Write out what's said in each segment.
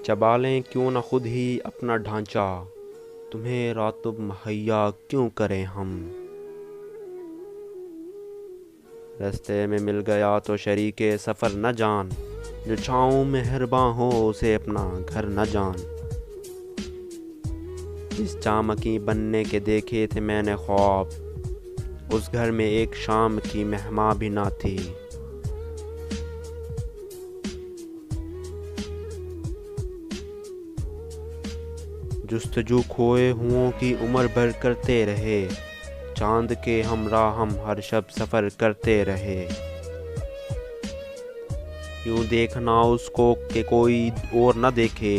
چبا لیں کیوں نہ خود ہی اپنا ڈھانچہ، تمہیں راتب مہیا کیوں کریں ہم۔ رستے میں مل گیا تو شریک سفر نہ جان، جو چھاؤں مہرباں ہو اسے اپنا گھر نہ جان۔ جس چامکی بننے کے دیکھے تھے میں نے خواب، اس گھر میں ایک شام کی مہمان بھی نہ تھی۔ جستجو کھوئے ہوں کی عمر بھر کرتے رہے، چاند کے ہمراہ ہم ہر شب سفر کرتے رہے۔ یوں دیکھنا اس کو کہ کوئی اور نہ دیکھے،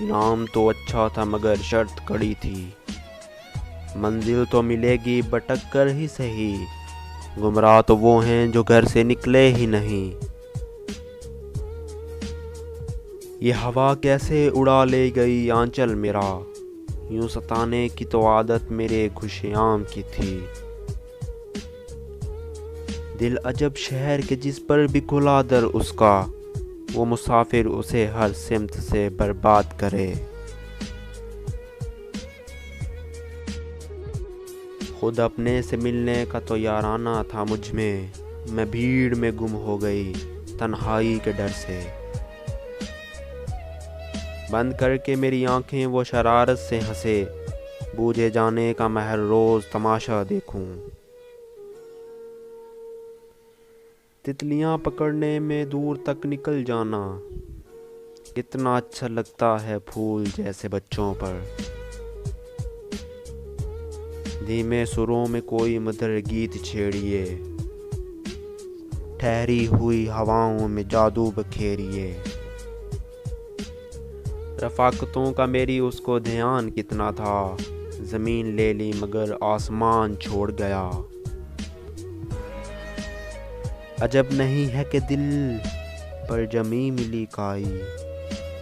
انعام تو اچھا تھا مگر شرط کڑی تھی۔ منزل تو ملے گی بھٹک کر ہی سہی، گمراہ تو وہ ہیں جو گھر سے نکلے ہی نہیں۔ یہ ہوا کیسے اڑا لے گئی آنچل میرا، یوں ستانے کی تو عادت میرے خوشیام کی تھی۔ دل عجب شہر کے جس پر بھی کھلا در اس کا، وہ مسافر اسے ہر سمت سے برباد کرے۔ خود اپنے سے ملنے کا تو یارانہ تھا مجھ میں بھیڑ میں گم ہو گئی تنہائی کے ڈر سے۔ بند کر کے میری آنکھیں وہ شرارت سے ہنسے، بوجھے جانے کا میں ہر روز تماشا دیکھوں۔ تتلیاں پکڑنے میں دور تک نکل جانا، کتنا اچھا لگتا ہے پھول جیسے بچوں پر۔ دھیمے سروں میں کوئی مدھر گیت چھیڑیے، ٹھہری ہوئی ہواؤں میں جادو بکھیریے۔ رفاقتوں کا میری اس کو دھیان کتنا تھا، زمین لے لی مگر آسمان چھوڑ گیا۔ عجب نہیں ہے کہ دل پر جمی ملی کائی،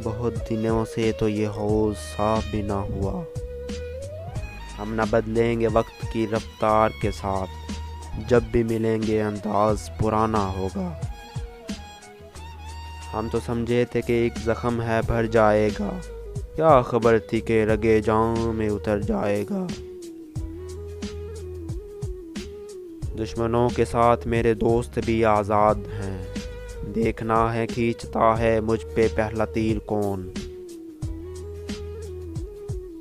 بہت دنوں سے تو یہ حوض صاف بھی نہ ہوا۔ ہم نہ بدلیں گے وقت کی رفتار کے ساتھ، جب بھی ملیں گے انداز پرانا ہوگا۔ ہم تو سمجھے تھے کہ ایک زخم ہے بھر جائے گا، کیا خبر تھی کہ رگے جاں میں اتر جائے گا۔ دشمنوں کے ساتھ میرے دوست بھی آزاد ہیں، دیکھنا ہے کھینچتا ہے مجھ پہ پہلا تیر کون۔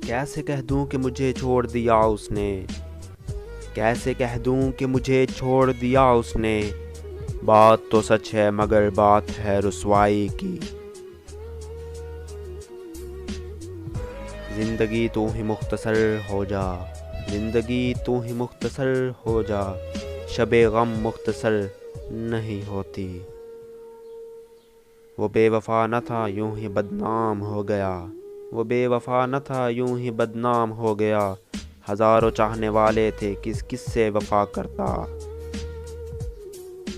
کیسے کہہ دوں کہ مجھے چھوڑ دیا اس نے، کیسے کہہ دوں کہ مجھے چھوڑ دیا اس نے، بات تو سچ ہے مگر بات ہے رسوائی کی۔ زندگی تو ہی مختصر ہو جا، زندگی تو ہی مختصر ہو جا، شب غم مختصر نہیں ہوتی۔ وہ بے وفا نہ تھا یوں ہی بدنام ہو گیا، وہ بے وفا نہ تھا یوں ہی بدنام ہو گیا۔ ہزاروں چاہنے والے تھے کس کس سے وفا کرتا،